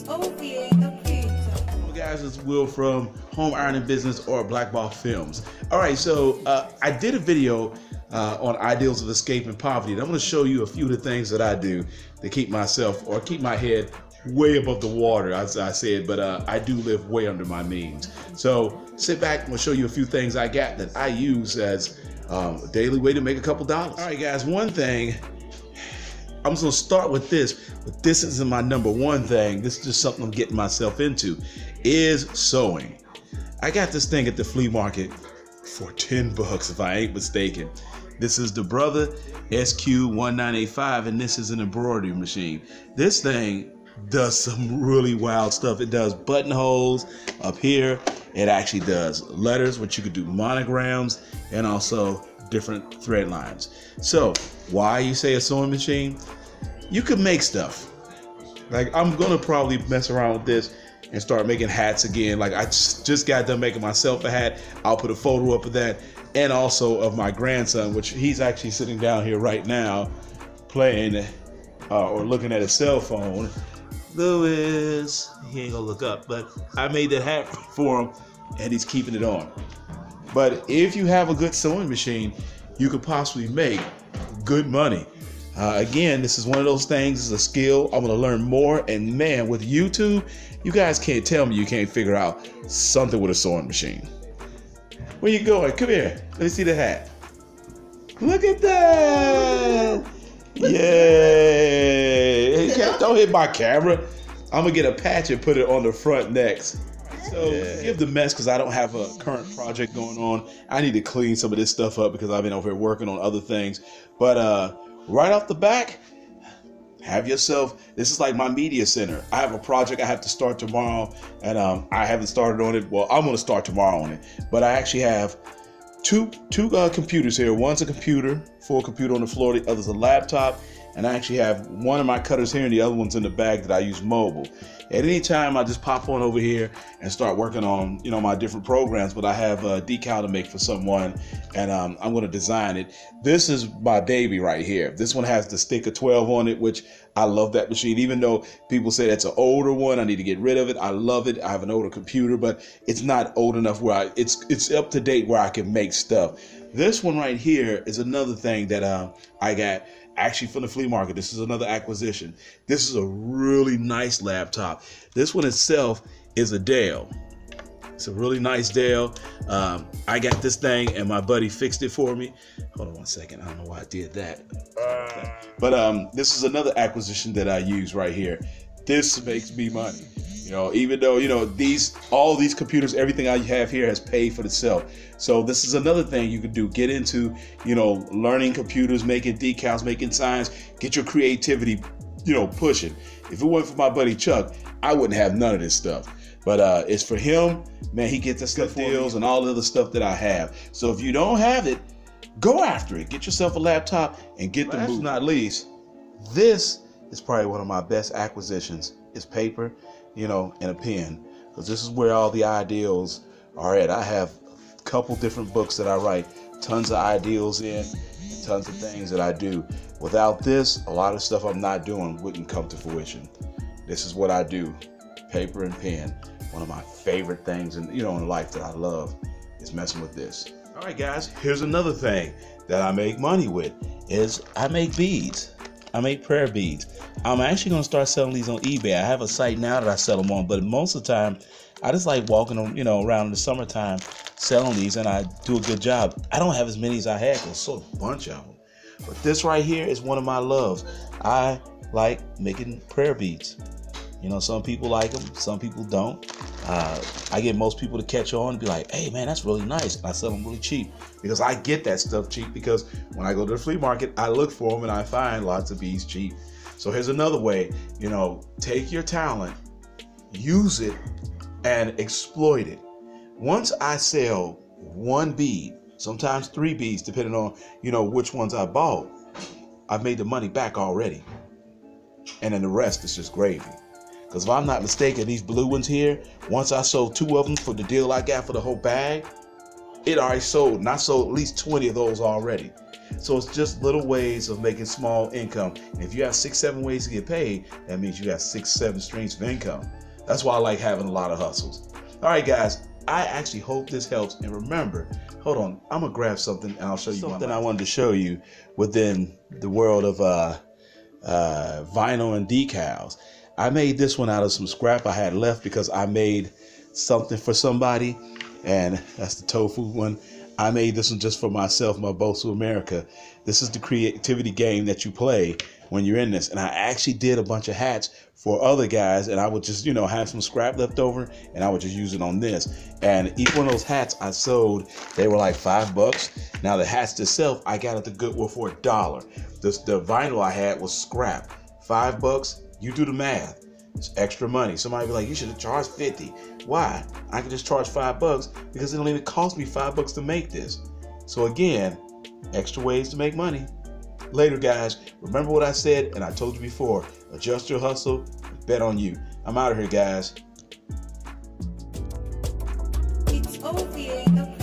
OVA the creator. Hello guys, it's Will from Home Ironing Business or Black Box Films. Alright, so I did a video on ideals of escaping poverty, and I'm going to show you a few of the things that I do to keep myself, or keep my head way above the water, as I said, but I do live way under my means. So sit back, I'm going to show you a few things I got that I use as a daily way to make a couple dollars. Alright guys, one thing, I'm just going to start with this, but this isn't my number one thing. This is just something I'm getting myself into, is sewing. I got this thing at the flea market for 10 bucks if I ain't mistaken. This is the Brother SQ1985, and this is an embroidery machine. This thing does some really wild stuff. It does buttonholes up here. It actually does letters, which you could do monograms, and also different thread lines. So why you say a sewing machine? You could make stuff. Like, I'm gonna probably mess around with this and start making hats again. Like, I just got done making myself a hat. I'll put a photo up of that, and also of my grandson, which he's actually sitting down here right now playing or looking at his cell phone. Louis, he ain't gonna look up, but I made that hat for him and he's keeping it on. But if you have a good sewing machine, you could possibly make good money. Again, this is one of those things, it's a skill. I'm gonna learn more, and man, with YouTube, you guys can't tell me you can't figure out something with a sewing machine. Where you going? Come here, let me see the hat. Look at that! Yay! Don't hit my camera. I'm gonna get a patch and put it on the front next. So give the mess, because I don't have a current project going on. I need to clean some of this stuff up because I've been over here working on other things. But right off the back, have yourself, this is like my media center. I have a project I have to start tomorrow, and I haven't started on it. Well, I'm gonna start tomorrow on it, but I actually have two computers here. One's a computer, full computer on the floor, the other's a laptop, and I actually have one of my cutters here and the other one's in the bag that I use mobile. At any time, I just pop on over here and start working on, you know, my different programs. But I have a decal to make for someone, and I'm going to design it. This is my baby right here. This one has the sticker 12 on it, which I love that machine. Even though people say it's an older one, I need to get rid of it. I love it. I have an older computer, but it's not old enough where it's up to date where I can make stuff. This one right here is another thing that I got actually from the flea market. This is another acquisition. This is a really nice laptop. This one itself is a Dell. It's a really nice Dell. I got this thing and my buddy fixed it for me. Hold on one second. I don't know why I did that. But this is another acquisition that I use right here. This makes me money. You know, even though, you know, all these computers, everything I have here has paid for itself. So this is another thing you could do. Get into, you know, learning computers, making decals, making signs, get your creativity, you know, pushing. If it wasn't for my buddy Chuck, I wouldn't have none of this stuff. But it's for him, man. He gets the stuff deals and all the other stuff that I have. So if you don't have it, go after it. Get yourself a laptop and get the move. Last but not least, this is probably one of my best acquisitions. Is paper, you know, and a pen, because this is where all the ideals are at. I have a couple different books that I write, tons of ideals in, and tons of things that I do. Without this, a lot of stuff I'm not doing wouldn't come to fruition. This is what I do, paper and pen. One of my favorite things in life that I love is messing with this. All right, guys, here's another thing that I make money with is I make beads. I make prayer beads. I'm actually going to start selling these on eBay. I have a site now that I sell them on, but most of the time, I just like walking them, you know, around in the summertime, selling these, and I do a good job. I don't have as many as I had, because I sold a bunch of them. But this right here is one of my loves. I like making prayer beads. You know, some people like them, some people don't. I get most people to catch on and be like, hey man, that's really nice. And I sell them really cheap, because I get that stuff cheap, because when I go to the flea market, I look for them and I find lots of beads cheap. So here's another way, you know, take your talent, use it, and exploit it. Once I sell one bead, sometimes 3 beads, depending on, you know, which ones I bought, I've made the money back already. And then the rest is just gravy. Because if I'm not mistaken, these blue ones here, once I sold 2 of them for the deal I got for the whole bag, it already sold. And I sold at least 20 of those already. So it's just little ways of making small income. And if you have 6, 7 ways to get paid, that means you got 6, 7 streams of income. That's why I like having a lot of hustles. All right, guys, I actually hope this helps. And remember, hold on, I'm gonna grab something and I'll show you something I wanted to show you within the world of vinyl and decals. I made this one out of some scrap I had left because I made something for somebody, and that's the tofu one. I made this one just for myself, my Both to America. This is the creativity game that you play when you're in this. And I actually did a bunch of hats for other guys, and I would just, have some scrap left over, and I would just use it on this. And each one of those hats I sold, they were like $5. Now the hats itself, I got at the Goodwill for $1. The vinyl I had was scrap. $5, you do the math. It's extra money. Somebody be like, you should have charged $50. Why? I can just charge $5 because it don't even cost me $5 to make this. So again, extra ways to make money. Later, guys. Remember what I said, and I told you before. Adjust your hustle. Bet on you. I'm out of here, guys. It's OVA.